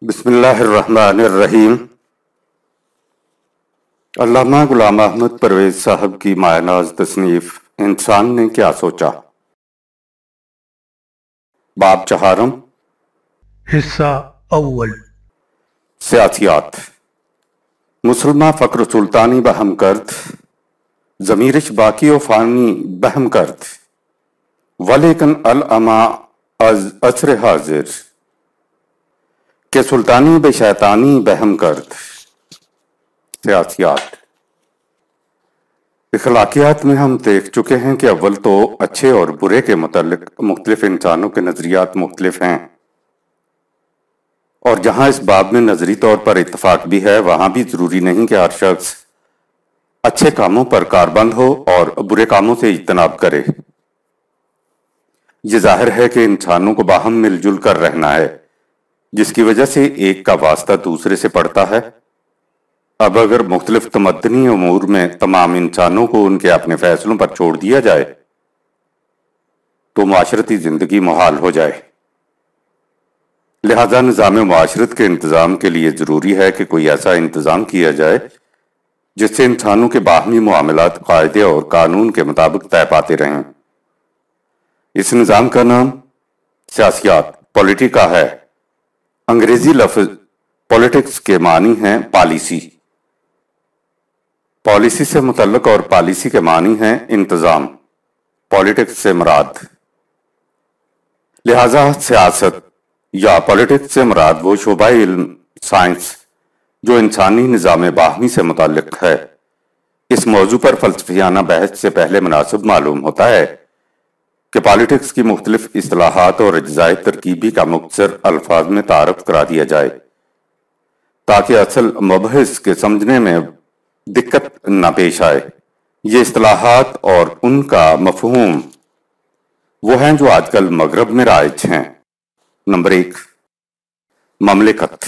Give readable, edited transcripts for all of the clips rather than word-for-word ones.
بسم اللہ الرحمن الرحیم۔ علامہ غلام احمد پرویز صاحب کی مایہ ناز تصنیف انسان نے کیا سوچا، باب چہارم، حصہ اول۔ سیاسیات۔ مسلمہ فقر سلطانی بہم کرد، ضمیرش باقی و فانی بہم کرد، ولیکن العما از عصر حاضر کہ سلطانی بے شیطانی بہم کرد۔ سیاسیات۔ اخلاقیات میں ہم دیکھ چکے ہیں کہ اول تو اچھے اور برے کے متعلق مختلف انسانوں کے نظریات مختلف ہیں، اور جہاں اس باب میں نظری طور پر اتفاق بھی ہے وہاں بھی ضروری نہیں کہ ہر شخص اچھے کاموں پر کاربند ہو اور برے کاموں سے اجتناب کرے۔ یہ ظاہر ہے کہ انسانوں کو باہم مل جل کر رہنا ہے، جس کی وجہ سے ایک کا واسطہ دوسرے سے پڑتا ہے۔ اب اگر مختلف تمدنی امور میں تمام انسانوں کو ان کے اپنے فیصلوں پر چھوڑ دیا جائے تو معاشرتی زندگی محال ہو جائے۔ لہذا نظام معاشرت کے انتظام کے لیے ضروری ہے کہ کوئی ایسا انتظام کیا جائے جس سے انسانوں کے باہمی معاملات قاعدے اور قانون کے مطابق طے پاتے رہیں۔ اس نظام کا نام سیاسیات پولیٹیکا ہے۔ انگریزی لفظ پولیٹکس کے معنی ہیں پالیسی۔ پالیسی سے متعلق اور پالیسی کے معنی ہیں انتظام۔ پولیٹکس سے مراد، لہذا سیاست یا پولیٹکس سے مراد وہ شعبہ علم سائنس جو انسانی نظام باہمی سے متعلق ہے۔ اس موضوع پر فلسفیانہ بحث سے پہلے مناسب معلوم ہوتا ہے کہ پالیٹکس کی مختلف اصطلاحات اور اجزائے ترکیبی کا مختصر الفاظ میں تعارف کرا دیا جائے تاکہ اصل مبحث کے سمجھنے میں دقت نہ پیش آئے۔ یہ اصطلاحات اور ان کا مفہوم وہ ہیں جو آج کل مغرب میں رائج ہیں۔ نمبر 1، مملکت۔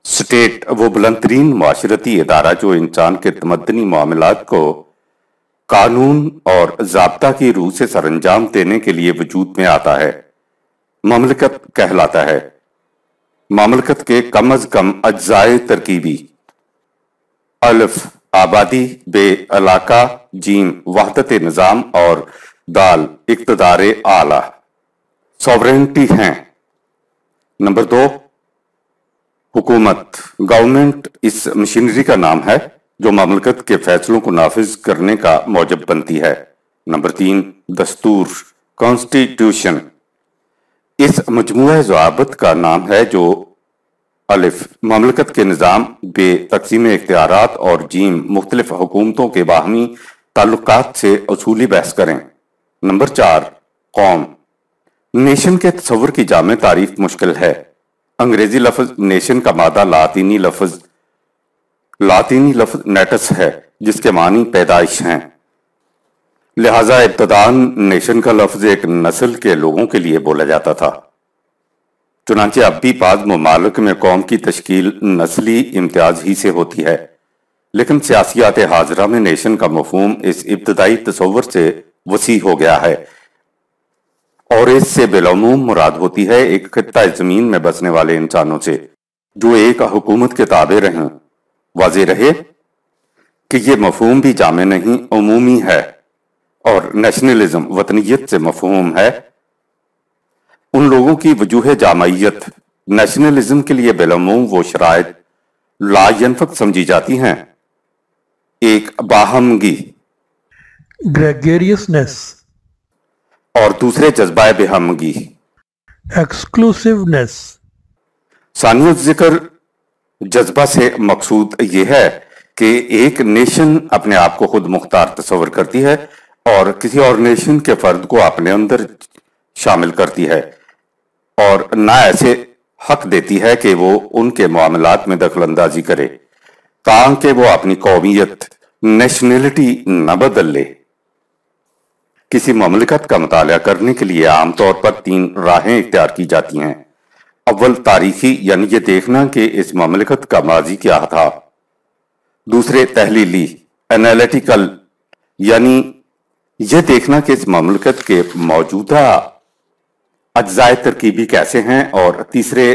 سٹیٹ وہ بلند ترین معاشرتی ادارہ جو انسان کے تمدنی معاملات کو قانون اور ضابطہ کی روح سے سر انجام دینے کے لیے وجود میں آتا ہے، مملکت کہلاتا ہے۔ مملکت کے کم از کم اجزائے ترکیبی: الف آبادی، بے علاقہ، جیم وحدت نظام اور دال اقتدار اعلیٰ سوورینٹی ہیں۔ نمبر 2، حکومت گورنمنٹ اس مشینری کا نام ہے جو مملکت کے فیصلوں کو نافذ کرنے کا موجب بنتی ہے۔ نمبر 3، دستور کانسٹیٹیوشن اس مجموعہ ضوابط کا نام ہے جو الف مملکت کے نظام، بے تقسیم اختیارات اور جیم مختلف حکومتوں کے باہمی تعلقات سے اصولی بحث کریں۔ نمبر 4، قوم۔ نیشن کے تصور کی جامع تعریف مشکل ہے۔ انگریزی لفظ نیشن کا مادہ لاطینی لفظ نیٹس ہے جس کے معنی پیدائش ہیں، لہذا ابتداً نیشن کا لفظ ایک نسل کے لوگوں کے لیے بولا جاتا تھا۔ چنانچہ اب بھی بعض ممالک میں قوم کی تشکیل نسلی امتیاز ہی سے ہوتی ہے، لیکن سیاسیات حاضرہ میں نیشن کا مفہوم اس ابتدائی تصور سے وسیع ہو گیا ہے، اور اس سے بالعموم مراد ہوتی ہے ایک خطہ زمین میں بسنے والے انسانوں سے جو ایک حکومت کے تابع رہیں۔ واضح رہے کہ یہ مفہوم بھی جامع نہیں، عمومی ہے، اور نیشنلزم وطنیت سے مفہوم ہے۔ ان لوگوں کی وجوہ جامعیت نیشنلزم کے لیے بالعموم وہ شرائط لا ینفک سمجھی جاتی ہیں: ایک باہمگی گریگیریسنس اور دوسرے جذبہ بہمگی ایکسکلوسیونیس۔ ثانی ذکر جذبہ سے مقصود یہ ہے کہ ایک نیشن اپنے آپ کو خود مختار تصور کرتی ہے اور کسی اور نیشن کے فرد کو اپنے اندر شامل کرتی ہے، اور نہ ایسے حق دیتی ہے کہ وہ ان کے معاملات میں دخل اندازی کرے تاکہ وہ اپنی قومیت نیشنلٹی نہ بدل لے۔ کسی مملکت کا مطالعہ کرنے کے لیے عام طور پر 3 راہیں اختیار کی جاتی ہیں۔ اول تاریخی، یعنی یہ دیکھنا کہ اس مملکت کا ماضی کیا تھا۔ دوسرے تحلیلی انالیٹیکل، یعنی یہ دیکھنا کہ اس مملکت کے موجودہ اجزائے ترکیبی کیسے ہیں۔ اور تیسرے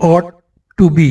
ought to be,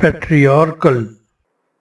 patriarchal,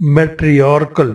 matriarchal,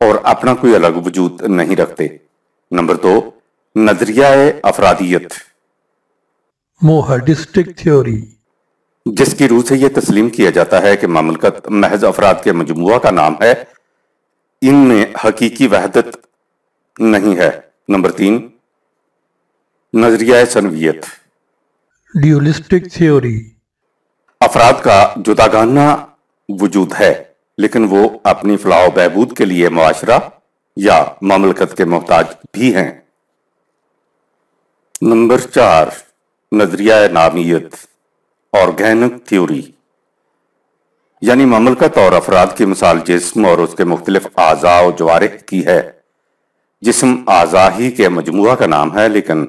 اور اپنا کوئی الگ وجود نہیں رکھتے۔ نمبر 2، نظریہ افرادیت، Mohardistic theory. جس کی روح سے یہ تسلیم کیا جاتا ہے کہ مملکت محض افراد کے مجموعہ کا نام ہے، ان میں حقیقی وحدت نہیں ہے۔ نمبر 3، نظریہ ثنویت، Dualistic theory. افراد کا جداگانہ وجود ہے لیکن وہ اپنی فلاح و بہبود کے لیے معاشرہ یا مملکت کے محتاج بھی ہیں۔ نمبر 4، نظریہ نامیت، آرگینک تھیوری، یعنی مملکت اور افراد کی مثال جسم اور اس کے مختلف اعضاء و جوارح کی ہے۔ جسم اعضاء ہی کے مجموعہ کا نام ہے لیکن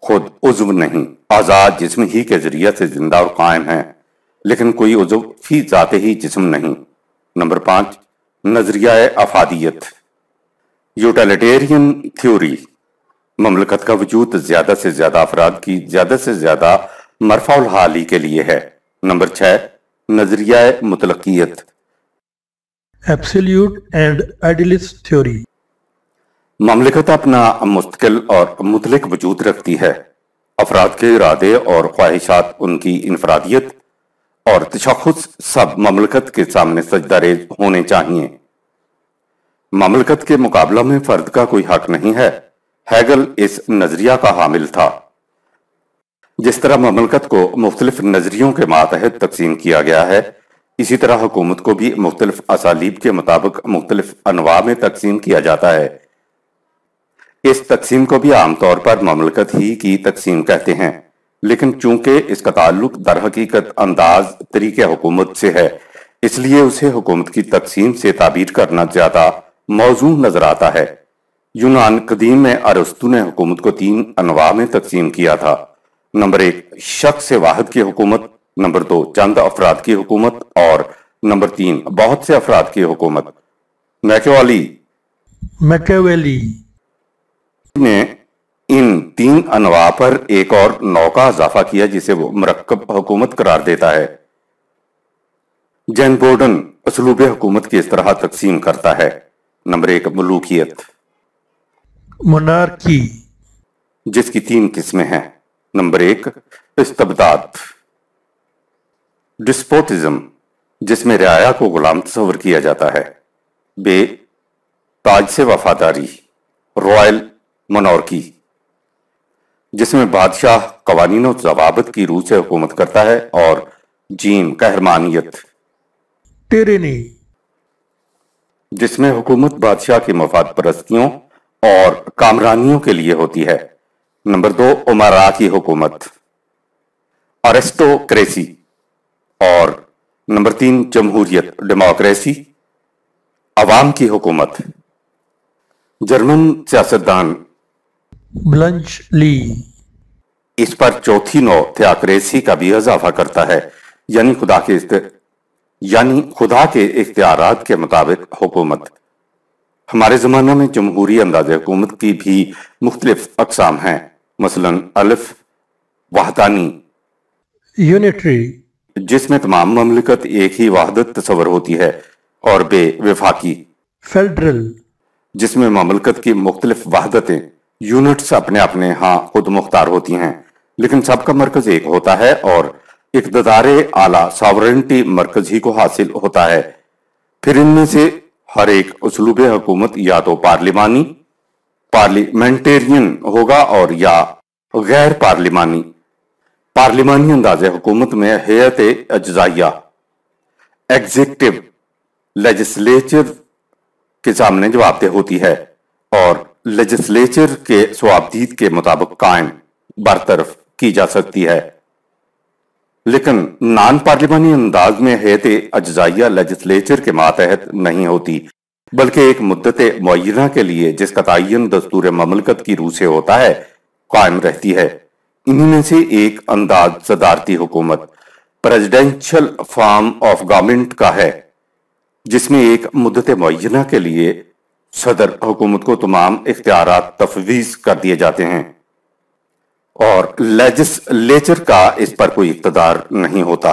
خود عضو نہیں۔ اعضاء جسم ہی کے ذریعے سے زندہ اور قائم ہیں لیکن کوئی عضو فی ذات ہی جسم نہیں۔ نمبر 5، نظریہ افادیت، یوٹیلیٹیرین تھیوری، مملکت کا وجود زیادہ سے زیادہ افراد کی زیادہ سے زیادہ مرفع الحالی کے لیے ہے۔ نمبر 6، نظریہ مطلقیت، Absolute and idealist theory. مملکت اپنا مستقل اور مطلق وجود رکھتی ہے۔ افراد کے ارادے اور خواہشات، ان کی انفرادیت اور تشخص سب مملکت کے سامنے سجدہ ریز ہونے چاہیے۔ مملکت کے مقابلہ میں فرد کا کوئی حق نہیں ہے۔ ہیگل اس نظریہ کا حامل تھا۔ جس طرح مملکت کو مختلف نظریوں کے ماتحت تقسیم کیا گیا ہے، اسی طرح حکومت کو بھی مختلف اسالیب کے مطابق مختلف انواع میں تقسیم کیا جاتا ہے۔ اس تقسیم کو بھی عام طور پر مملکت ہی کی تقسیم کہتے ہیں، لیکن چونکہ اس کا تعلق در حقیقت انداز طریقہ حکومت سے ہے، اس لیے اسے حکومت کی تقسیم سے تعبیر کرنا زیادہ موزوں نظر آتا ہے۔ یونان قدیم میں ارسطو نے حکومت کو 3 انواع میں تقسیم کیا تھا۔ نمبر 1، شخص واحد کی حکومت، نمبر 2، چند افراد کی حکومت، اور نمبر 3، بہت سے افراد کی حکومت۔ Machiavelli. نے ان 3 انواع پر ایک اور نوع کا اضافہ کیا جسے وہ مرکب حکومت قرار دیتا ہے۔ جین بورڈن اسلوب حکومت کی اس طرح تقسیم کرتا ہے۔ نمبر 1، ملوکیت، Monarchy. جس کی 3 قسمیں ہیں۔ نمبر 1، استبداد، ڈسپوٹزم، جس میں رعایا کو غلام تصور کیا جاتا ہے۔ بے تاج سے وفاداری، رائل مونارکی، جس میں بادشاہ قوانین و ضوابط کی روح سے حکومت کرتا ہے۔ اور جیم، قہرمانیت، Tyranny. جس میں حکومت بادشاہ کی مفاد پرستیوں اور کامرانیوں کے لیے ہوتی ہے۔ نمبر 2، امراء کی حکومت، ارسٹوکریسی، اور نمبر 3، جمہوریت، ڈیموکریسی، عوام کی حکومت۔ جرمن سیاستدان Bluntschli. اس پر چوتھی نوع تھیاکریسی کا بھی اضافہ کرتا ہے، یعنی خدا کے اختیارات کے مطابق حکومت۔ ہمارے زمانہ میں جمہوری انداز حکومت کی بھی مختلف اقسام ہیں، مثلا الف، وحدانی، Unitary. جس میں تمام مملکت ایک ہی وحدت تصور ہوتی ہے، اور بے، وفاقی، Federal. جس میں مملکت کی مختلف وحدتیں، یونٹس اپنے اپنے ہاں خود مختار ہوتی ہیں لیکن سب کا مرکز ایک ہوتا ہے اور اقتدار اعلیٰ ساورنٹی مرکز ہی کو حاصل ہوتا ہے۔ پھر ان میں سے ہر ایک اسلوب حکومت یا تو پارلیمنٹیرین ہوگا اور یا غیر پارلیمانی انداز حکومت میں ہیئت اجزائیہ، ایگزیکٹو، لیجسلیچر کے سامنے جواب دہ ہوتی ہے اور لیجسلیچر کے ثوابدید کے مطابق قائم برطرف کی جا سکتی ہے۔ لیکن نان پارلیمانی انداز میں ہیئت اجزائیہ لیجسلیچر کے ماتحت نہیں ہوتی بلکہ ایک مدت معینہ کے لیے، جس کا تعین دستور مملکت کی روح سے ہوتا ہے، قائم رہتی ہے۔ انہی میں سے ایک انداز صدارتی حکومت، پریزیڈنشل فارم آف گورنمنٹ کا ہے، جس میں ایک مدت معینہ کے لیے صدر حکومت کو تمام اختیارات تفویض کر دیے جاتے ہیں اور لیجسلیچر کا اس پر کوئی اقتدار نہیں ہوتا۔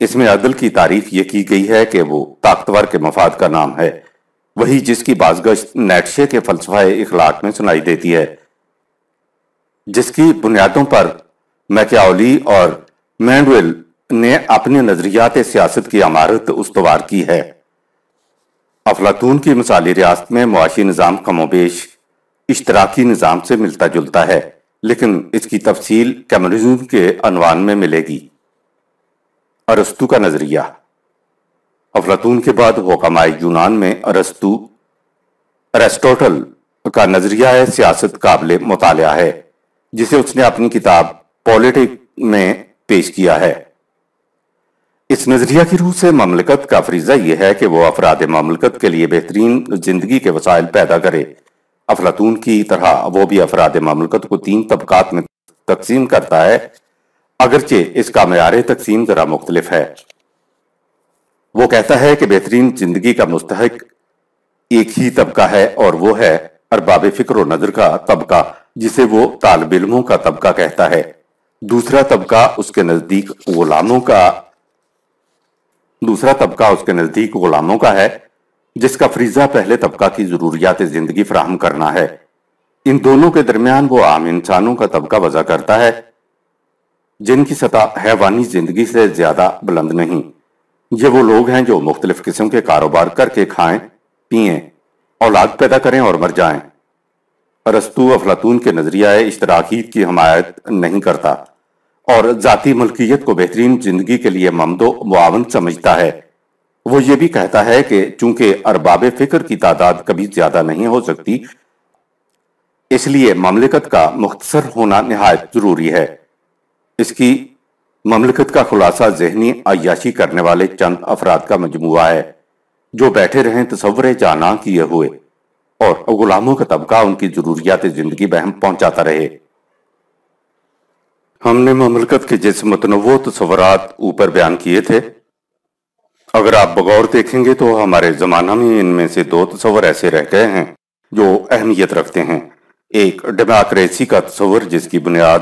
اس میں عدل کی تعریف یہ کی گئی ہے کہ وہ طاقتور کے مفاد کا نام ہے، وہی جس کی بازگشت نیٹشے کے فلسفہ اخلاق میں سنائی دیتی ہے، جس کی بنیادوں پر میکیاولی اور مینڈویل نے اپنے نظریات سیاست کی عمارت استوار کی ہے۔ افلاطون کی مثالی ریاست میں معاشی نظام کم و بیش اشتراکی نظام سے ملتا جلتا ہے، لیکن اس کی تفصیل کمیونزم کے عنوان میں ملے گی۔ ارسطو کا نظریہ۔ افلاطون کے بعد حکمائے یونان میں ارسطوٹل کا نظریہ سیاست قابل مطالعہ ہے، جسے اس نے اپنی کتاب پولیٹک میں پیش کیا ہے۔ اس نظریہ کی روح سے مملکت کا فریضہ یہ ہے کہ وہ افراد مملکت کے لیے بہترین زندگی کے وسائل پیدا کرے۔ افلاطون کی طرح وہ بھی افراد مملکت کو 3 طبقات میں تقسیم کرتا ہے، اگرچہ اس کا معیار تقسیم ذرا مختلف ہے۔ وہ کہتا ہے کہ بہترین زندگی کا مستحق ایک ہی طبقہ ہے، اور وہ ہے ارباب فکر و نظر کا طبقہ، جسے وہ طالب علموں کا طبقہ کہتا ہے۔ دوسرا طبقہ اس کے نزدیک غلاموں کا ہے، جس کا فریضہ پہلے طبقہ کی ضروریات زندگی فراہم کرنا ہے۔ ان دونوں کے درمیان وہ عام انسانوں کا طبقہ وضع کرتا ہے، جن کی سطح حیوانی زندگی سے زیادہ بلند نہیں۔ یہ وہ لوگ ہیں جو مختلف قسم کے کاروبار کر کے کھائیں، پئیں، اولاد پیدا کریں اور مر جائیں۔ ارسطو افلاطون کے نظریہ اشتراکیت کی حمایت نہیں کرتا اور ذاتی ملکیت کو بہترین زندگی کے لیے ممد و معاون سمجھتا ہے۔ وہ یہ بھی کہتا ہے کہ چونکہ ارباب فکر کی تعداد کبھی زیادہ نہیں ہو سکتی، اس لیے مملکت کا مختصر ہونا نہایت ضروری ہے۔ اس کی مملکت کا خلاصہ ذہنی عیاشی کرنے والے چند افراد کا مجموعہ ہے، جو بیٹھے رہیں تصور جانا کیے ہوئے، اور غلاموں کا طبقہ ان کی ضروریات زندگی بہم پہنچاتا رہے۔ ہم نے مملکت کے جیسے متنوع تصورات اوپر بیان کیے تھے، اگر آپ بغور دیکھیں گے تو ہمارے زمانہ میں ان میں سے 2 تصور ایسے رہ گئے ہیں جو اہمیت رکھتے ہیں۔ ایک ڈیموکریسی کا تصور، جس کی بنیاد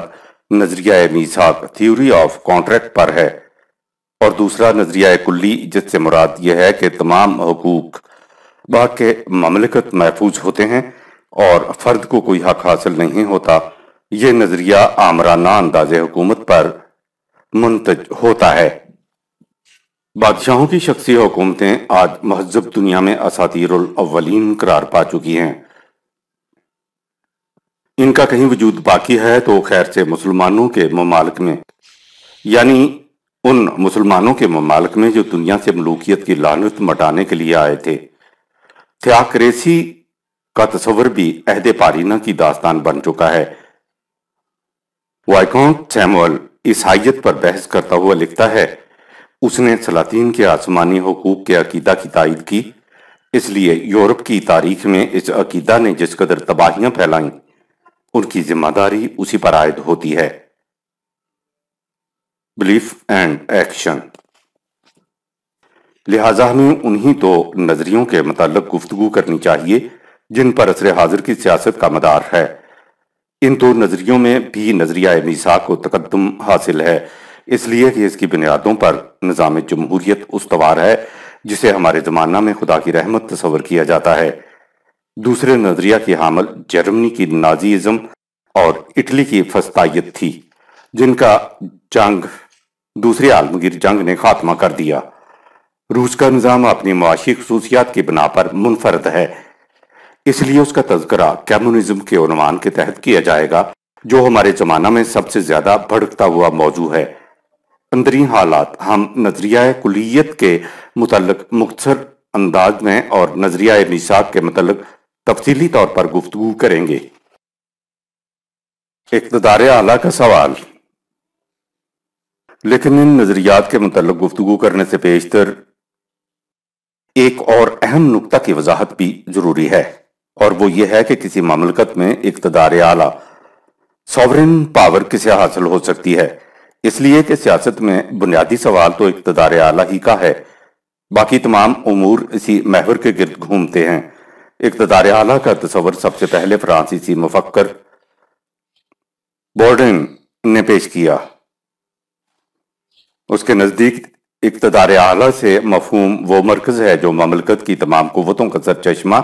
نظریہ میثاق تھیوری آف کانٹریکٹ پر ہے، اور دوسرا نظریہ کلی، جس سے مراد یہ ہے کہ تمام حقوق باقی مملکت محفوظ ہوتے ہیں اور فرد کو کوئی حق حاصل نہیں ہوتا۔ یہ نظریہ آمرانہ انداز حکومت پر منتج ہوتا ہے۔ بادشاہوں کی شخصی حکومتیں آج مہذب دنیا میں اساطیر الاولین قرار پا چکی ہیں۔ ان کا کہیں وجود باقی ہے تو خیر سے مسلمانوں کے ممالک میں، یعنی ان مسلمانوں کے ممالک میں جو دنیا سے ملوکیت کی لعنت مٹانے کے لیے آئے تھے۔ تھیوکریسی کا تصور بھی عہد پارینہ کی داستان بن چکا ہے۔ وائیکونٹ سیموئل عیسائیت پر بحث کرتا ہوا لکھتا ہے، اس نے سلاطین کے آسمانی حقوق کے عقیدہ کی تائید کی، اس لیے یورپ کی تاریخ میں اس عقیدہ نے جس قدر تباہیاں پھیلائیں، ان کی ذمہ داری اسی پر عائد ہوتی ہے۔ Belief and action. لہٰذا ہمیں انہی 2 نظریوں کے متعلق گفتگو کرنی چاہیے جن پر عصر حاضر کی سیاست کا مدار ہے۔ ان 2 نظریوں میں بھی نظریہ میثاق کو تقدم حاصل ہے، اس لیے کہ اس کی بنیادوں پر نظام جمہوریت استوار ہے، جسے ہمارے زمانہ میں خدا کی رحمت تصور کیا جاتا ہے۔ دوسرے نظریہ کی حامل جرمنی کی نازیزم اور اٹلی کی فسطائیت تھی، جن کا دوسری عالمگیر جنگ نے خاتمہ کر دیا۔ روس کا نظام اپنی معاشی خصوصیات کی بنا پر منفرد ہے، اس لیے اس کا تذکرہ کمیونزم کے عنوان کے تحت کیا جائے گا، جو ہمارے زمانہ میں سب سے زیادہ بھڑکتا ہوا موضوع ہے۔ اندرین حالات ہم نظریہ کلیت کے متعلق مختصر انداز میں اور نظریہ میثاق کے متعلق تفصیلی طور پر گفتگو کریں گے۔ اقتدار اعلیٰ کا سوال۔ لیکن ان نظریات کے متعلق گفتگو کرنے سے پیشتر ایک اور اہم نقطہ کی وضاحت بھی ضروری ہے، اور وہ یہ ہے کہ کسی مملکت میں اقتدار اعلیٰ سوورن پاور کسے حاصل ہو سکتی ہے، اس لیے کہ سیاست میں بنیادی سوال تو اقتدار اعلیٰ ہی کا ہے، باقی تمام امور اسی محور کے گرد گھومتے ہیں۔ اقتدار اعلیٰ کا تصور سب سے پہلے فرانسیسی مفکر بورڈن نے پیش کیا۔ اس کے نزدیک اقتدار اعلیٰ سے مفہوم وہ مرکز ہے جو مملکت کی تمام قوتوں کا سرچشمہ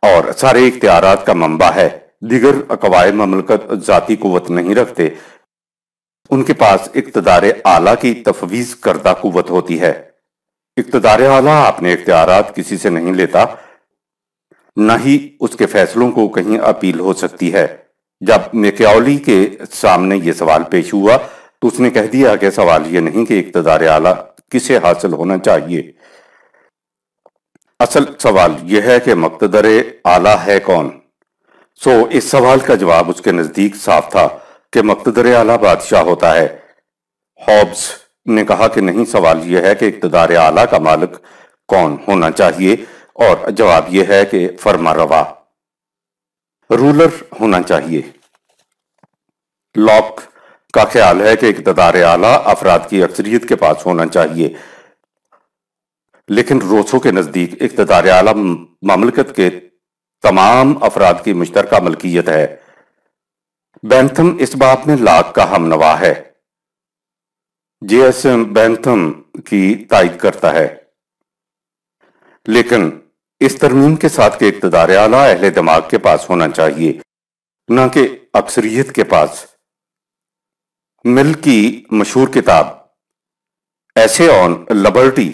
اور سارے اختیارات کا منبع ہے۔ دیگر قوائد مملکت ذاتی قوت نہیں رکھتے، ان کے پاس اقتدار اعلیٰ کی تفویض کردہ قوت ہوتی ہے۔ اقتدار اعلیٰ اپنے اختیارات کسی سے نہیں لیتا، نہ ہی اس کے فیصلوں کو کہیں اپیل ہو سکتی ہے۔ جب میکیاولی کے سامنے یہ سوال پیش ہوا تو اس نے کہہ دیا کہ سوال یہ نہیں کہ اقتدار اعلیٰ کسے حاصل ہونا چاہیے، اصل سوال یہ ہے کہ مقتدر اعلیٰ ہے کون۔ اس سوال کا جواب اس کے نزدیک صاف تھا کہ مقتدر اعلیٰ بادشاہ ہوتا ہے۔ ہوبز نے کہا کہ نہیں، سوال یہ ہے کہ اقتدار اعلیٰ کا مالک کون ہونا چاہیے، اور جواب یہ ہے کہ فرما روا، رولر ہونا چاہیے۔ لاک کا خیال ہے کہ اقتدار اعلیٰ افراد کی اکثریت کے پاس ہونا چاہیے، لیکن روسو کے نزدیک اقتدار اعلیٰ مملکت کے تمام افراد کی مشترکہ ملکیت ہے۔ بینتھم اس بات میں لاک کا ہم نوا ہے۔ جے ایس بینتھم کی تائید کرتا ہے، لیکن اس ترمیم کے ساتھ کہ اقتدار اعلیٰ اہل دماغ کے پاس ہونا چاہیے، نہ کہ اکثریت کے پاس۔ مل کی مشہور کتاب ایسے آن لبرٹی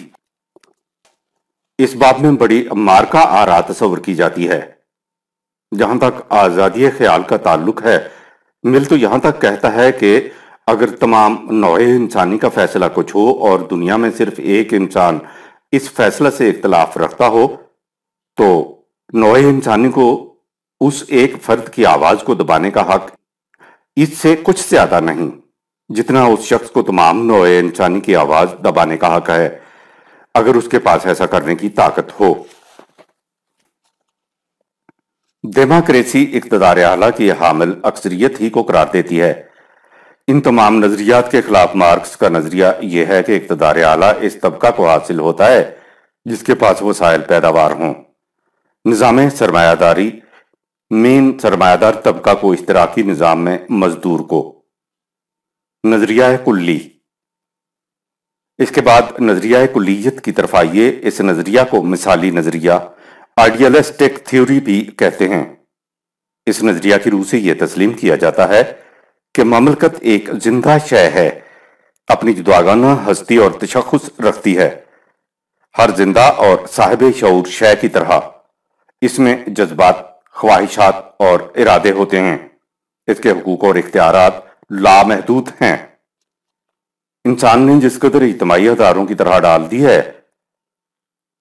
اس باب میں بڑی مارکا آراء تصور کی جاتی ہے۔ جہاں تک آزادی خیال کا تعلق ہے، مل تو یہاں تک کہتا ہے کہ اگر تمام نوع انسانی کا فیصلہ کچھ ہو اور دنیا میں صرف ایک انسان اس فیصلہ سے اختلاف رکھتا ہو تو نوع انسانی کو اس ایک فرد کی آواز کو دبانے کا حق اس سے کچھ زیادہ نہیں جتنا اس شخص کو تمام نوع انسانی کی آواز دبانے کا حق ہے، اگر اس کے پاس ایسا کرنے کی طاقت ہو۔ ڈیموکریسی اقتدار اعلیٰ کی حامل اکثریت ہی کو قرار دیتی ہے۔ ان تمام نظریات کے خلاف مارکس کا نظریہ یہ ہے کہ اقتدار اعلیٰ اس طبقہ کو حاصل ہوتا ہے جس کے پاس وسائل پیداوار ہوں۔ نظام سرمایہ داری مین سرمایہ دار طبقہ کو اشتراکی نظام میں مزدور کو۔ نظریہ کلی۔ اس کے بعد نظریہ کلیت کی طرف آئیے۔ اس نظریہ کو مثالی نظریہ آئیڈیلسٹک تھیوری بھی کہتے ہیں۔ اس نظریہ کی روح سے یہ تسلیم کیا جاتا ہے کہ مملکت ایک زندہ شے ہے، اپنی جداگانہ ہستی اور تشخص رکھتی ہے۔ ہر زندہ اور صاحب شعور شے کی طرح اس میں جذبات، خواہشات اور ارادے ہوتے ہیں۔ اس کے حقوق اور اختیارات لامحدود ہیں۔ انسان نے جس قدر اجتماعی اداروں کی طرح ڈال دی ہے،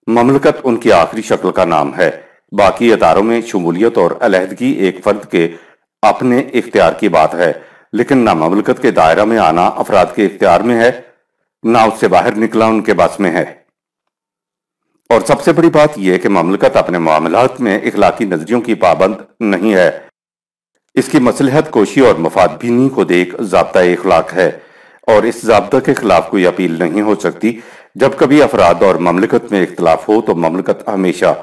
مملکت ان کی آخری شکل کا نام ہے۔ باقی اداروں میں شمولیت اور علیحدگی ایک فرد کے اپنے اختیار کی بات ہے، لیکن نہ مملکت کے دائرہ میں آنا افراد کے اختیار میں ہے، نہ اس سے باہر نکلا ان کے بس میں ہے۔ اور سب سے بڑی بات یہ کہ مملکت اپنے معاملات میں اخلاقی نظریوں کی پابند نہیں ہے۔ اس کی مصلحت کوشی اور مفاد بینی خود ایک ضابطہ اخلاق ہے، اور اس ضابطہ کے خلاف کوئی اپیل نہیں ہو سکتی۔ جب کبھی افراد اور مملکت میں اختلاف ہو تو مملکت ہمیشہ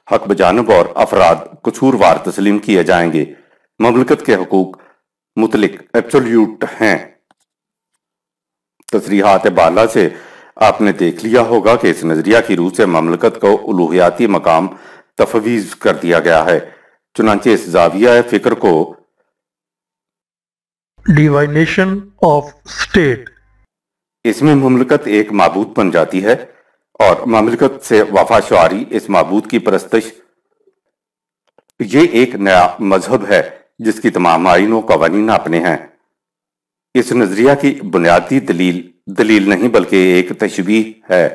حق بجانب اور افراد قصوروار تسلیم کیے جائیں گے۔ مملکت کے حقوق مطلق ایبسولیوٹ ہیں۔ تصریحات بالا سے آپ نے دیکھ لیا ہوگا کہ اس نظریہ کی روح سے مملکت کو الوہیاتی مقام تفویض کر دیا گیا ہے۔ چنانچہ اس زاویہ فکر کو ڈیوائنیشن آف اسٹیٹ، اس میں مملکت ایک معبود بن جاتی ہے اور مملکت سے وفا شعاری اس معبود کی پرستش۔ یہ ایک نیا مذہب ہے جس کی تمام آئین و قوانین اپنے ہیں۔ اس نظریہ کی بنیادی دلیل نہیں بلکہ ایک تشبیہ ہے۔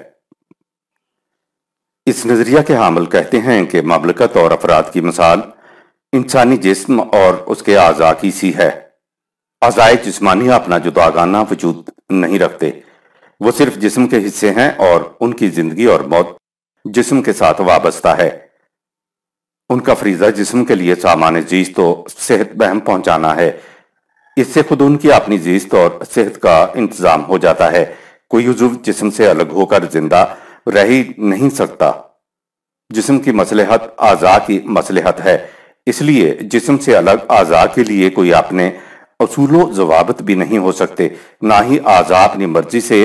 اس نظریہ کے حامل کہتے ہیں کہ مملکت اور افراد کی مثال انسانی جسم اور اس کے اعضاء کی سی ہے۔ اعضائے جسمانی اپنا جداگانہ وجود نہیں رکھتے، وہ صرف جسم کے حصے ہیں اور ان کی زندگی اور موت جسم کے ساتھ وابستہ ہے۔ ان کا فریضہ جسم کے لیے سامان زیست و صحت بہم پہنچانا ہے۔ اس سے خود ان کی اپنی زیست اور صحت کا انتظام ہو جاتا ہے۔ کوئی عضو جسم سے الگ ہو کر زندہ رہ ہی نہیں سکتا۔ جسم کی مصلحت اعضاء کی مصلحت ہے، اس لیے جسم سے الگ اعضاء کے لیے کوئی اپنے اصول و ضوابط بھی نہیں ہو سکتے، نہ ہی اعضاء اپنی مرضی سے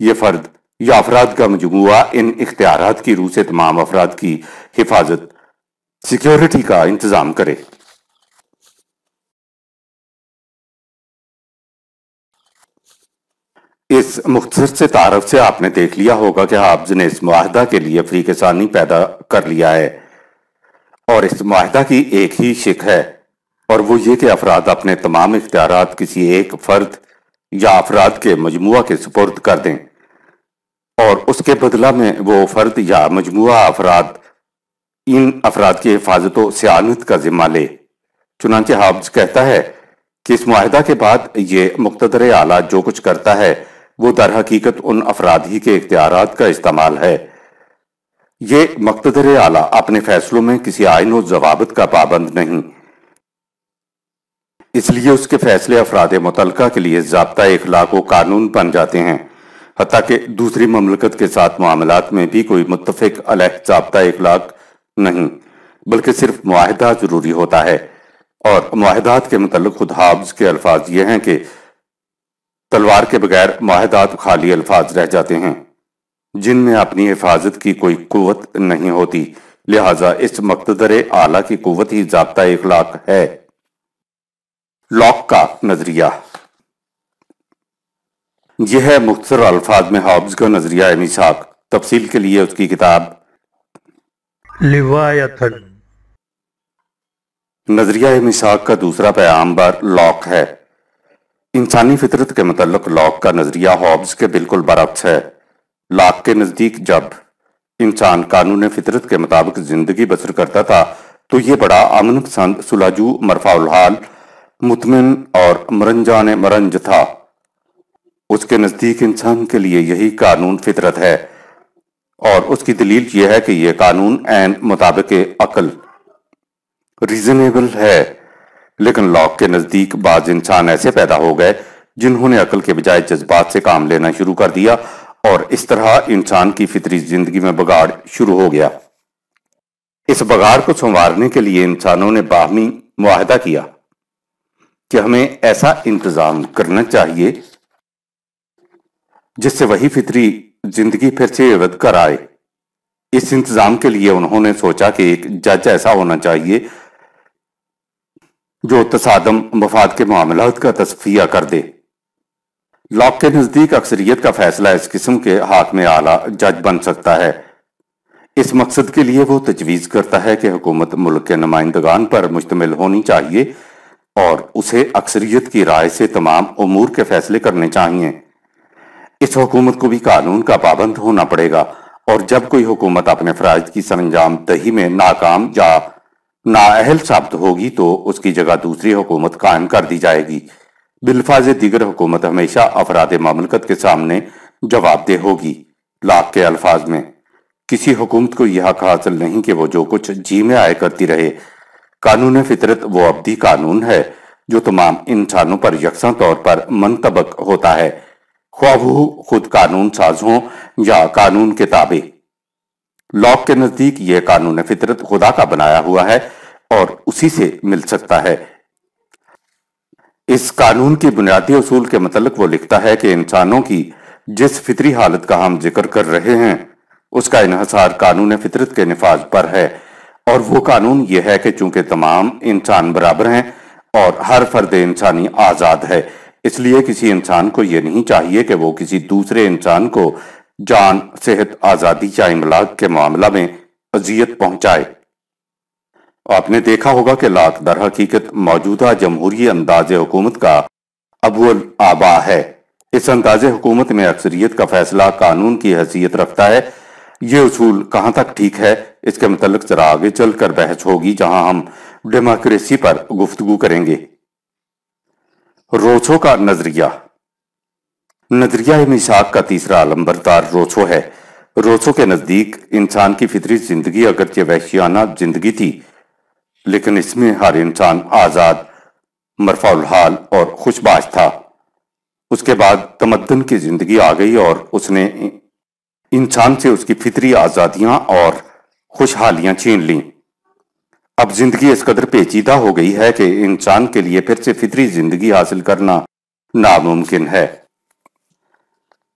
یہ فرد یا افراد کا مجموعہ ان اختیارات کی روح سے تمام افراد کی حفاظت، سیکیورٹی کا انتظام کرے۔ اس مختصر سے تعارف سے آپ نے دیکھ لیا ہوگا کہ حافظ نے اس معاہدہ کے لیے فریق ثانی پیدا کر لیا ہے، اور اس معاہدہ کی ایک ہی شق ہے، اور وہ یہ کہ افراد اپنے تمام اختیارات کسی ایک فرد یا افراد کے مجموعہ کے سپرد کر دیں، اور اس کے بدلہ میں وہ فرد یا مجموعہ افراد ان افراد کی حفاظت و صیانت کا ذمہ لے۔ چنانچہ حافظ کہتا ہے کہ اس معاہدہ کے بعد یہ مقتدر اعلیٰ جو کچھ کرتا ہے وہ در حقیقت ان افراد ہی کے اختیارات کا استعمال ہے۔ یہ مقتدر اعلیٰ اپنے فیصلوں میں کسی آئین و ضوابط کا پابند نہیں، اس لیے اس کے فیصلے افراد متعلقہ کے لیے ضابطہ اخلاق و قانون بن جاتے ہیں، حتیٰ کہ دوسری مملکت کے ساتھ معاملات میں بھی کوئی متفق علیہ ضابطہ اخلاق نہیں، بلکہ صرف معاہدہ ضروری ہوتا ہے۔ اور معاہدات کے متعلق خود حافظ کے الفاظ یہ ہیں کہ تلوار کے بغیر معاہدات خالی الفاظ رہ جاتے ہیں جن میں اپنی حفاظت کی کوئی قوت نہیں ہوتی، لہٰذا اس مقتدر اعلیٰ کی قوت ہی ضابطہ اخلاق ہے۔ لاک کا نظریہ، یہ ہے مختصر الفاظ میں حافظ کا نظریہ میثاق۔ تفصیل کے لیے اس کی کتاب لوایتھن۔ نظریہ میثاق کا دوسرا پیام بر لاک ہے۔ انسانی فطرت کے متعلق لاک کا نظریہ حافظ کے بالکل برعکس ہے۔ لاک کے نزدیک جب انسان قانون فطرت کے مطابق زندگی بسر کرتا تھا تو یہ بڑا امن پسند، سلاجو، مرفع الحال، مطمئن اور مرنجان مرنج تھا۔ اس کے نزدیک انسان کے لیے یہی قانون فطرت ہے، اور اس کی دلیل یہ ہے کہ یہ قانون عین مطابق عقل ریزنیبل ہے۔ لیکن لاک کے نزدیک بعض انسان ایسے پیدا ہو گئے جنہوں نے عقل کے بجائے جذبات سے کام لینا شروع کر دیا، اور اس طرح انسان کی فطری زندگی میں بگاڑ شروع ہو گیا۔ اس بگاڑ کو سنوارنے کے لیے انسانوں نے باہمی معاہدہ کیا کہ ہمیں ایسا انتظام کرنا چاہیے جس سے وہی فطری زندگی پھر سے عوض کر آئے۔ اس انتظام کے لیے انہوں نے سوچا کہ ایک جج ایسا ہونا چاہیے جو تصادم مفاد کے معاملات کا تصفیہ کر دے۔ لاک کے نزدیک اکثریت کا فیصلہ اس قسم کے حاکم اعلیٰ جج بن سکتا ہے۔ اس مقصد کے لیے وہ تجویز کرتا ہے کہ حکومت ملک کے نمائندگان پر مشتمل ہونی چاہیے اور اسے اکثریت کی رائے سے تمام امور کے فیصلے کرنے چاہیے۔ اس حکومت کو بھی قانون کا پابند ہونا پڑے گا، اور جب کوئی حکومت اپنے فرائض کی سرانجام دہی میں ناکام یا نااہل ثابت ہوگی تو اس کی جگہ دوسری حکومت قائم کر دی جائے گی۔ بالفاظ دیگر حکومت ہمیشہ افراد مملکت کے سامنے جواب دہ ہوگی۔ لاک کے الفاظ میں کسی حکومت کو یہ حق حاصل نہیں کہ وہ جو کچھ جی میں آئے کرتی رہے۔ قانون فطرت وہ ابدی قانون ہے جو تمام انسانوں پر یکساں طور پر منطبق ہوتا ہے، خواہ وہ خود قانون ساز ہوں یا قانون کے تابع۔ لاک کے نزدیک یہ قانون فطرت خدا کا بنایا ہوا ہے اور اسی سے مل سکتا ہے۔ اس قانون کی بنیادی اصول کے متعلق وہ لکھتا ہے کہ انسانوں کی جس فطری حالت کا ہم ذکر کر رہے ہیں اس کا انحصار قانون فطرت کے نفاذ پر ہے، اور وہ قانون یہ ہے کہ چونکہ تمام انسان برابر ہیں اور ہر فرد انسانی آزاد ہے، اس لیے کسی انسان کو یہ نہیں چاہیے کہ وہ کسی دوسرے انسان کو جان، صحت، آزادی یا املاک کے معاملہ میں اذیت پہنچائے۔ آپ نے دیکھا ہوگا کہ لاک در حقیقت موجودہ جمہوری انداز حکومت کا اول آبا ہے۔ اس انداز حکومت میں اکثریت کا فیصلہ قانون کی حیثیت رکھتا ہے۔ یہ اصول کہاں تک ٹھیک ہے اس کے متعلق ذرا آگے چل کر بحث ہوگی، جہاں ہم ڈیموکریسی پر گفتگو کریں گے۔ روسو کا نظریہ، نظریہ میثاق کا تیسرا علمبردار روسو ہے۔ روسو کے نزدیک انسان کی فطری زندگی اگرچہ وحشیانہ زندگی تھی، لیکن اس میں ہر انسان آزاد، مرفع الحال اور خوش باش تھا۔ اس کے بعد تمدن کی زندگی آ گئی اور اس نے انسان سے اس کی فطری آزادیاں اور خوشحالیاں چھین لیں۔ اب زندگی اس قدر پیچیدہ ہو گئی ہے کہ انسان کے لیے پھر سے فطری زندگی حاصل کرنا ناممکن ہے۔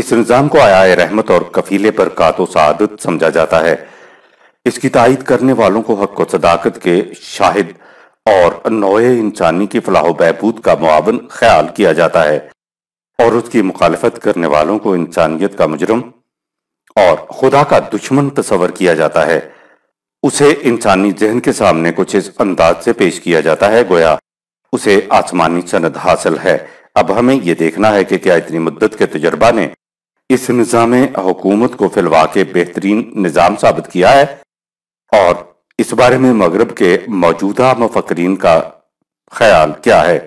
اس نظام کو آیا رحمت اور کفیل برکات و سعادت سمجھا جاتا ہے۔ اس کی تائید کرنے والوں کو حق و صداقت کے شاہد اور نوع انسانی کی فلاح و بہبود کا معاون خیال کیا جاتا ہے، اور اس کی مخالفت کرنے والوں کو انسانیت کا مجرم اور خدا کا دشمن تصور کیا جاتا ہے۔ اسے انسانی ذہن کے سامنے کچھ اس انداز سے پیش کیا جاتا ہے گویا اسے آسمانی سند حاصل ہے۔ اب ہمیں یہ دیکھنا ہے کہ کیا اتنی مدت کے تجربہ نے اس نظام حکومت کو فی الواقع بہترین نظام ثابت کیا ہے، اور اس بارے میں مغرب کے موجودہ مفکرین کا خیال کیا ہے۔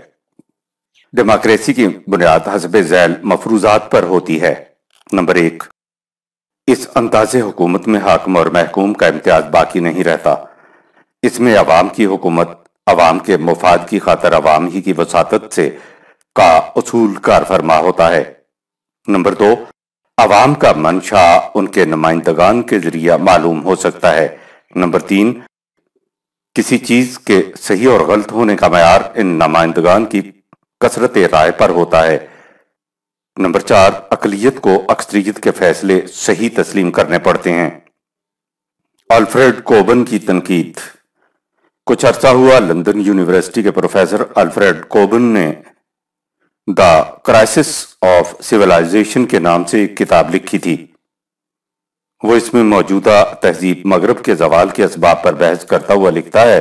ڈیموکریسی کی بنیاد حسب ذیل مفروضات پر ہوتی ہے۔ نمبر 1، اس انداز حکومت میں حاکم اور محکوم کا امتیاز باقی نہیں رہتا۔ اس میں عوام کی حکومت عوام کے مفاد کی خاطر عوام ہی کی وساطت سے کا اصول کار فرما ہوتا ہے۔ نمبر 2، عوام کا منشا ان کے نمائندگان کے ذریعہ معلوم ہو سکتا ہے۔ نمبر 3، کسی چیز کے صحیح اور غلط ہونے کا معیار ان نمائندگان کی کثرت رائے پر ہوتا ہے۔ نمبر 4، اقلیت کو اکثریت کے فیصلے صحیح تسلیم کرنے پڑتے ہیں۔ الفریڈ کوبن کی تنقید۔ کچھ عرصہ ہوا لندن یونیورسٹی کے پروفیسر الفریڈ کوبن نے دا کرائسس آف سیولائزیشن کے نام سے ایک کتاب لکھی تھی۔ وہ اس میں موجودہ تہذیب مغرب کے زوال کے اسباب پر بحث کرتا ہوا لکھتا ہے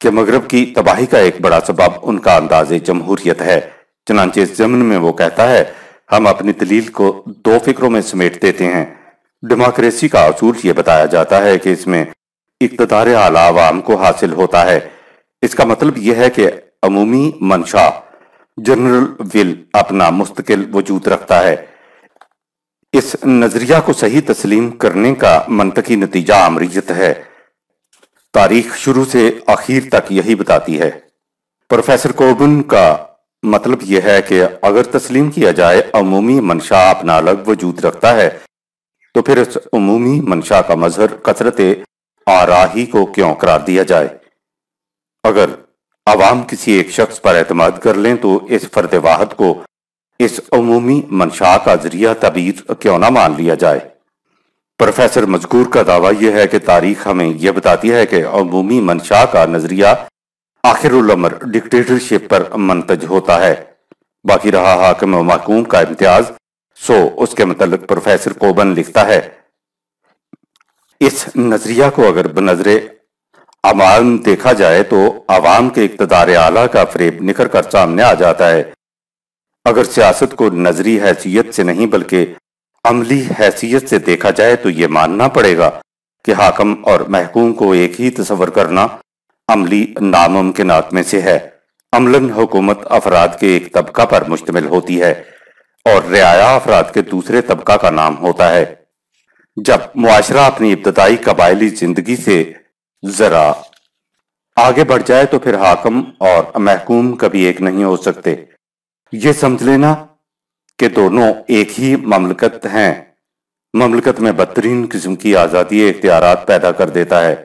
کہ مغرب کی تباہی کا ایک بڑا سبب ان کا انداز جمہوریت ہے۔ چنانچہ اس ضمن میں وہ کہتا ہے، ہم اپنی دلیل کو 2 فکروں میں سمیٹ دیتے ہیں۔ ڈیموکریسی کا اصول یہ بتایا جاتا ہے کہ اس میں اقتدار اعلیٰ عوام کو حاصل ہوتا ہے۔ اس کا مطلب یہ ہے کہ عمومی منشا جنرل ول اپنا مستقل وجود رکھتا ہے۔ اس نظریہ کو صحیح تسلیم کرنے کا منطقی نتیجہ آمریت ہے۔ تاریخ شروع سے آخر تک یہی بتاتی ہے۔ پروفیسر کوبن کا مطلب یہ ہے کہ اگر تسلیم کیا جائے عمومی منشا اپنا الگ وجود رکھتا ہے تو پھر اس عمومی منشا کا مظہر کثرت آرائی کو کیوں قرار دیا جائے؟ اگر عوام کسی ایک شخص پر اعتماد کر لیں تو اس فرد واحد کو اس عمومی منشا کا ذریعہ تعبیر کیوں نہ مان لیا جائے؟ پروفیسر مذکور کا دعویٰ یہ ہے کہ تاریخ ہمیں یہ بتاتی ہے کہ عمومی منشا کا نظریہ آخر الامر ڈکٹیٹرشپ پر منتج ہوتا ہے، باقی رہا حاکم و محکوم کا امتیاز۔ سو اس کے متعلق پروفیسر کوبن لکھتا ہے، اس نظریہ کو اگر بنظر عوام دیکھا جائے تو عوام کے اقتدار اعلیٰ کا فریب نکھر کر سامنے آ جاتا ہے۔ اگر سیاست کو نظری حیثیت سے نہیں بلکہ عملی حیثیت سے دیکھا جائے تو یہ ماننا پڑے گا کہ حاکم اور محکوم کو ایک ہی تصور کرنا عملی ناممکنات میں سے ہے۔ عملاً حکومت افراد کے ایک طبقہ پر مشتمل ہوتی ہے اور رعایا افراد کے دوسرے طبقہ کا نام ہوتا ہے۔ جب معاشرہ اپنی ابتدائی قبائلی زندگی سے ذرا آگے بڑھ جائے تو پھر حاکم اور محکوم کبھی ایک نہیں ہو سکتے۔ یہ سمجھ لینا کہ دونوں ایک ہی مملکت ہیں، مملکت میں بدترین قسم کی آزادی اختیارات پیدا کر دیتا ہے۔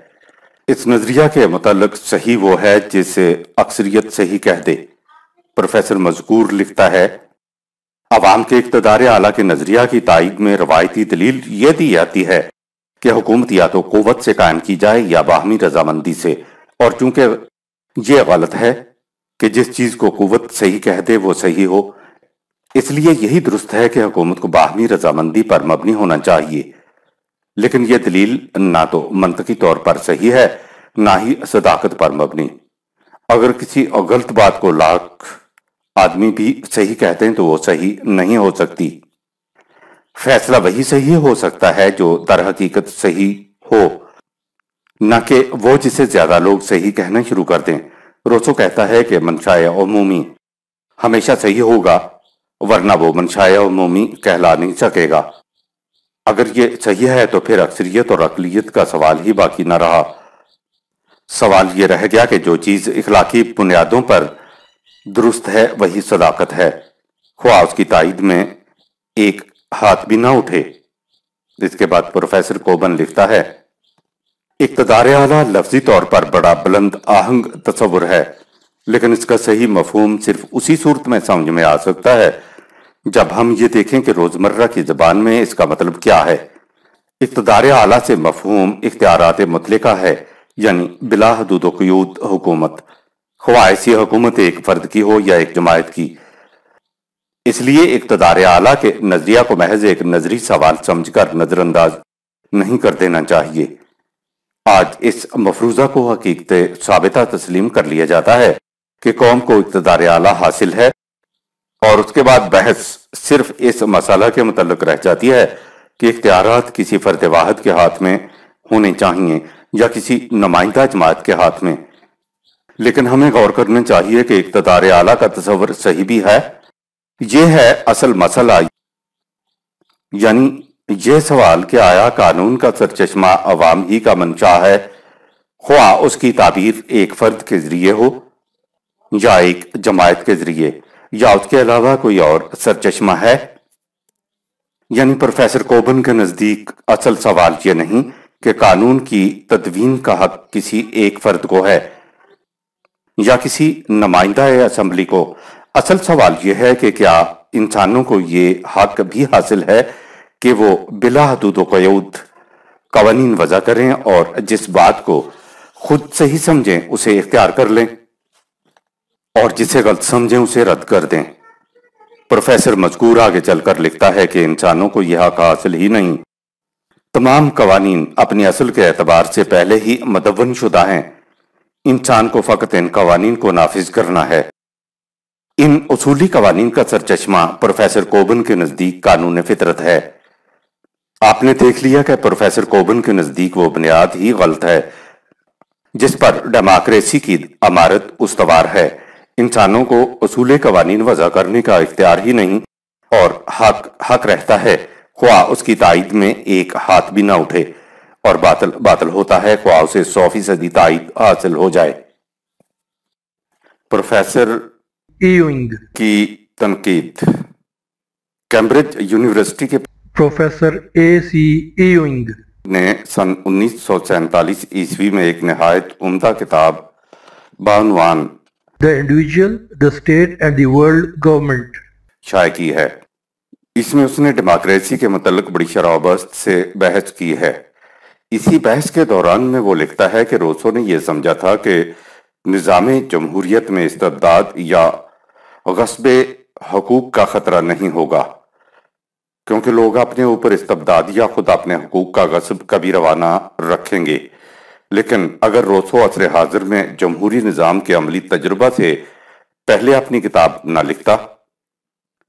اس نظریہ کے متعلق صحیح وہ ہے جسے اکثریت صحیح کہہ دے۔ پروفیسر مذکور لکھتا ہے، عوام کے اقتدار اعلیٰ کے نظریہ کی تائید میں روایتی دلیل یہ دی جاتی ہے کہ حکومت یا تو قوت سے قائم کی جائے یا باہمی رضامندی سے، اور چونکہ یہ غلط ہے کہ جس چیز کو قوت صحیح کہہ دے وہ صحیح ہو، اس لیے یہی درست ہے کہ حکومت کو باہمی رضامندی پر مبنی ہونا چاہیے۔ لیکن یہ دلیل نہ تو منطقی طور پر صحیح ہے نہ ہی صداقت پر مبنی۔ اگر کسی غلط بات کو لاکھ آدمی بھی صحیح کہتے ہیں تو وہ صحیح نہیں ہو سکتی۔ فیصلہ وہی صحیح ہو سکتا ہے جو در حقیقت صحیح ہو، نہ کہ وہ جسے زیادہ لوگ صحیح کہنا شروع کر دیں۔ روسو کہتا ہے کہ منشاء عمومی ہمیشہ صحیح ہوگا، ورنہ وہ منشاء عمومی کہلا نہیں سکے گا۔ اگر یہ صحیح ہے تو پھر اکثریت اور اقلیت کا سوال ہی باقی نہ رہا۔ سوال یہ رہ گیا کہ جو چیز اخلاقی بنیادوں پر درست ہے وہی صداقت ہے، خواہ اس کی تائید میں ایک ہاتھ بھی نہ اٹھے۔ اس کے بعد پروفیسر کوبن لکھتا ہے، اقتدار اعلیٰ لفظی طور پر بڑا بلند آہنگ تصور ہے، لیکن اس کا صحیح مفہوم صرف اسی صورت میں سمجھ میں آ سکتا ہے جب ہم یہ دیکھیں کہ روزمرہ کی زبان میں اس کا مطلب کیا ہے، اقتدار اعلیٰ سے مفہوم اختیارات مطلقہ ہے، یعنی بلا حدود و قیود حکومت، خواہ ایسی حکومت ایک فرد کی ہو یا ایک جماعت کی۔ اس لیے اقتدار اعلیٰ کے نظریہ کو محض ایک نظری سوال سمجھ کر نظر انداز نہیں کر دینا چاہیے۔ آج اس مفروضہ کو حقیقت ثابتہ تسلیم کر لیا جاتا ہے کہ قوم کو اقتدار اعلیٰ حاصل ہے، اور اس کے بعد بحث صرف اس مسئلہ کے متعلق رہ جاتی ہے کہ اختیارات کسی فرد واحد کے ہاتھ میں ہونے چاہیے یا کسی نمائندہ جماعت کے ہاتھ میں۔ لیکن ہمیں غور کرنا چاہیے کہ اقتدار اعلیٰ کا تصور صحیح بھی ہے۔ یہ ہے اصل مسئلہ، یعنی یہ سوال کہ آیا قانون کا سرچشمہ عوام ہی کا منشا ہے، خواہ اس کی تعبیر ایک فرد کے ذریعے ہو یا ایک جماعت کے ذریعے، یا اس کے علاوہ کوئی اور سرچشمہ ہے۔ یعنی پروفیسر کوبن کے نزدیک اصل سوال یہ نہیں کہ قانون کی تدوین کا حق کسی ایک فرد کو ہے یا کسی نمائندہ اسمبلی کو، اصل سوال یہ ہے کہ کیا انسانوں کو یہ حق بھی حاصل ہے کہ وہ بلا حدود و قیود قوانین وضع کریں اور جس بات کو خود صحیح سمجھیں اسے اختیار کر لیں اور جسے غلط سمجھیں اسے رد کر دیں۔ پروفیسر مذکور آگے چل کر لکھتا ہے کہ انسانوں کو یہ حق حاصل ہی نہیں، تمام قوانین اپنی اصل کے اعتبار سے پہلے ہی مدون شدہ ہیں، انسان کو فقط ان قوانین کو نافذ کرنا ہے۔ ان اصولی قوانین کا سرچشمہ پروفیسر کوبن کے نزدیک قانون فطرت ہے۔ آپ نے دیکھ لیا کہ پروفیسر کوبن کے نزدیک وہ بنیاد ہی غلط ہے جس پر ڈیموکریسی کی عمارت استوار ہے۔ انسانوں کو اصول قوانین وضع کرنے کا اختیار ہی نہیں، اور حق رہتا ہے خواہ اس کی تائید میں ایک ہاتھ بھی نہ اٹھے، اور باطل باطل ہوتا ہے خواہ اسے 100% تائید حاصل ہو جائے۔ پروفیسر ایونگ، کی تنقید۔ کیمبرج یونیورسٹی کے پروفیسر اے سی ایونگ نے سن 1947 عیسوی میں ایک نہایت عمدہ کتاب بعنوان the individual, the state and the world government شائع کی ہے۔ اس میں اس نے ڈیموکریسی کے متعلق بڑی شرح و بست سے بحث کی ہے۔ اسی بحث کے دوران میں وہ لکھتا ہے کہ روسو نے یہ سمجھا تھا کہ نظام جمہوریت میں استبداد یا غصب حقوق کا خطرہ نہیں ہوگا، کیونکہ لوگ اپنے اوپر استبداد یا خود اپنے حقوق کا غصب کبھی روانہ رکھیں گے۔ لیکن اگر روسو عصر حاضر میں جمہوری نظام کے عملی تجربہ سے پہلے اپنی کتاب نہ لکھتا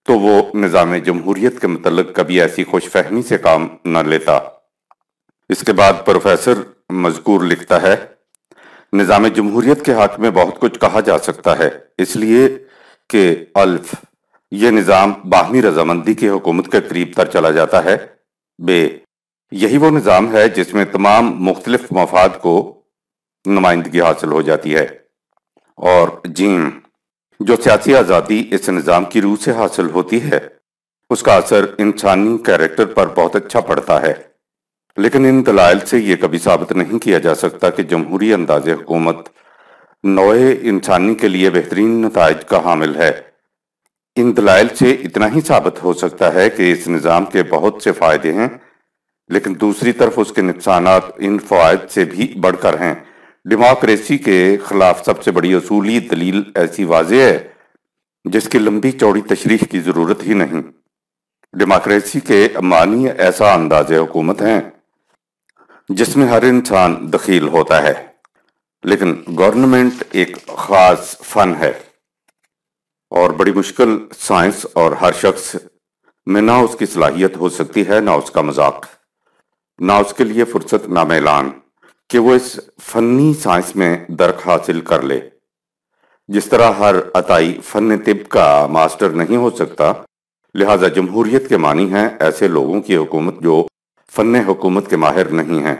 تو وہ نظام جمہوریت کے متعلق کبھی ایسی خوش فہمی سے کام نہ لیتا۔ اس کے بعد پروفیسر مذکور لکھتا ہے، نظام جمہوریت کے حق میں بہت کچھ کہا جا سکتا ہے، اس لیے کہ الف یہ نظام باہمی رضامندی کی حکومت کے قریب تر چلا جاتا ہے، بے یہی وہ نظام ہے جس میں تمام مختلف مفاد کو نمائندگی حاصل ہو جاتی ہے، اور جیم جو سیاسی آزادی اس نظام کی روح سے حاصل ہوتی ہے اس کا اثر انسانی کیریکٹر پر بہت اچھا پڑتا ہے۔ لیکن ان دلائل سے یہ کبھی ثابت نہیں کیا جا سکتا کہ جمہوری انداز حکومت نوع انسانی کے لیے بہترین نتائج کا حامل ہے۔ ان دلائل سے اتنا ہی ثابت ہو سکتا ہے کہ اس نظام کے بہت سے فائدے ہیں، لیکن دوسری طرف اس کے نقصانات ان فوائد سے بھی بڑھ کر ہیں۔ ڈیموکریسی کے خلاف سب سے بڑی اصولی دلیل ایسی واضح ہے جس کی لمبی چوڑی تشریح کی ضرورت ہی نہیں۔ ڈیموکریسی کے معنی ایسا انداز حکومت ہیں جس میں ہر انسان دخیل ہوتا ہے، لیکن گورنمنٹ ایک خاص فن ہے اور بڑی مشکل سائنس، اور ہر شخص میں نہ اس کی صلاحیت ہو سکتی ہے نہ اس کا مذاق، نہ اس کے لیے فرصت نہ اعلان کہ وہ اس فنی سائنس میں درک حاصل کر لے۔ جس طرح ہر عطائی فن طب کا ماسٹر نہیں ہو سکتا، لہذا جمہوریت کے معنی ہیں ایسے لوگوں کی حکومت جو فن حکومت کے ماہر نہیں ہیں۔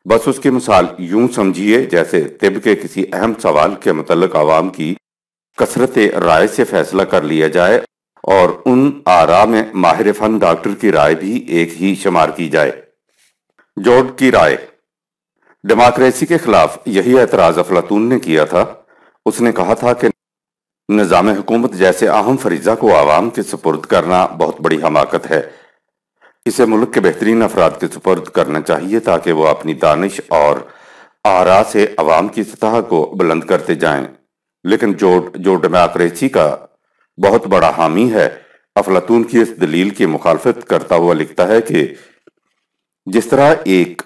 بس اس کی مثال یوں سمجھیے جیسے طب کے کسی اہم سوال کے متعلق عوام کی کثرت رائے سے فیصلہ کر لیا جائے اور ان آراء میں ماہر فن ڈاکٹر کی رائے بھی ایک ہی شمار کی جائے۔ جورڈ کی رائے۔ ڈیموکریسی کے خلاف یہی اعتراض افلاطون نے کیا تھا۔ اس نے کہا تھا کہ نظام حکومت جیسے اہم فریضہ کو عوام کے سپرد کرنا بہت بڑی حماقت ہے۔ اسے ملک کے بہترین افراد کے سپرد کرنا چاہیے تاکہ وہ اپنی دانش اور آراء سے عوام کی سطح کو بلند کرتے جائیں، لیکن جو ڈیموکریسی کا بہت بڑا حامی ہے، افلاطون کی اس دلیل کی مخالفت کرتا ہوا لکھتا ہے کہ جس طرح ایک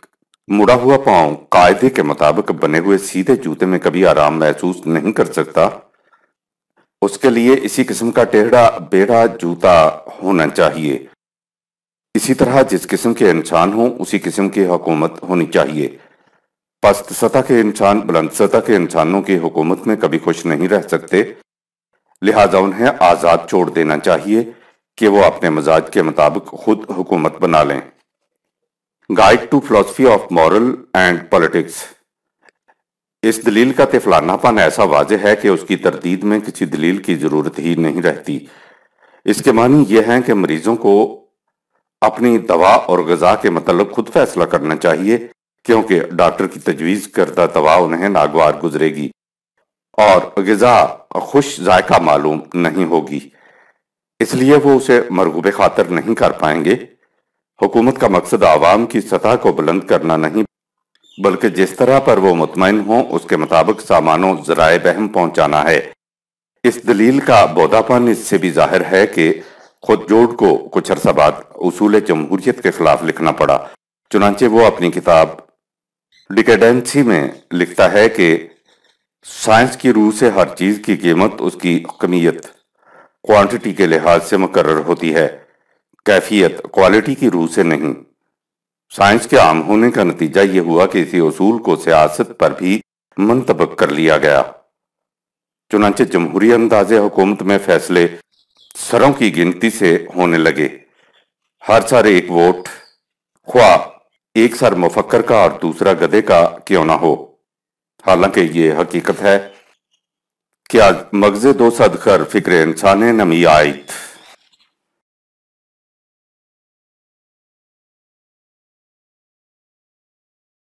مڑا ہوا پاؤں قاعدے کے مطابق بنے ہوئے سیدھے جوتے میں کبھی آرام محسوس نہیں کر سکتا، اس کے لیے اسی قسم کا ٹیڑھا بیڑا جوتا ہونا چاہیے۔ اسی طرح جس قسم کے انسان ہوں اسی قسم کی حکومت ہونی چاہیے۔ پست سطح کے انسان بلند سطح کے انسانوں کی حکومت میں کبھی خوش نہیں رہ سکتے، لہٰذا انہیں آزاد چھوڑ دینا چاہیے کہ وہ اپنے مزاج کے مطابق خود حکومت بنا لیں۔ گائیڈ ٹو فلسفی آف مورل اینڈ پولیٹکس۔ اس دلیل کا طفلانہ پن ایسا واضح ہے کہ اس کی تردید میں کسی دلیل کی ضرورت ہی نہیں رہتی۔ اس کے معنی یہ ہیں کہ مریضوں کو اپنی دوا اور غذا کے متعلق خود فیصلہ کرنا چاہیے، کیونکہ ڈاکٹر کی تجویز کردہ دوا انہیں ناگوار گزرے گی اور غذا خوش ذائقہ معلوم نہیں ہوگی، اس لیے وہ اسے مرغوب خاطر نہیں کر پائیں گے۔ حکومت کا مقصد عوام کی سطح کو بلند کرنا نہیں، بلکہ جس طرح پر وہ مطمئن ہوں اس کے مطابق سامان و ذرائع بہم پہنچانا ہے۔ اس دلیل کا بودا پن اس سے بھی ظاہر ہے کہ خود جورڈ کو کچھ عرصہ بعد اصول جمہوریت کے خلاف لکھنا پڑا، چنانچہ وہ اپنی کتاب ڈیکیڈنسی میں لکھتا ہے کہ سائنس کی روح سے ہر چیز کی قیمت اس کی کمیت کوانٹٹی کے لحاظ سے مقرر ہوتی ہے، کیفیت کوالٹی کی روح سے نہیں۔ سائنس کے عام ہونے کا نتیجہ یہ ہوا کہ اسی اصول کو سیاست پر بھی منطبق کر لیا گیا۔ چنانچہ جمہوری انداز حکومت میں فیصلے سروں کی گنتی سے ہونے لگے، ہر سر ایک ووٹ، خواہ ایک سر مفکر کا اور دوسرا گدھے کا کیوں نہ ہو۔ حالانکہ یہ حقیقت ہے کہ آج مغز دو صد خر فکر انسان نمی آئیت۔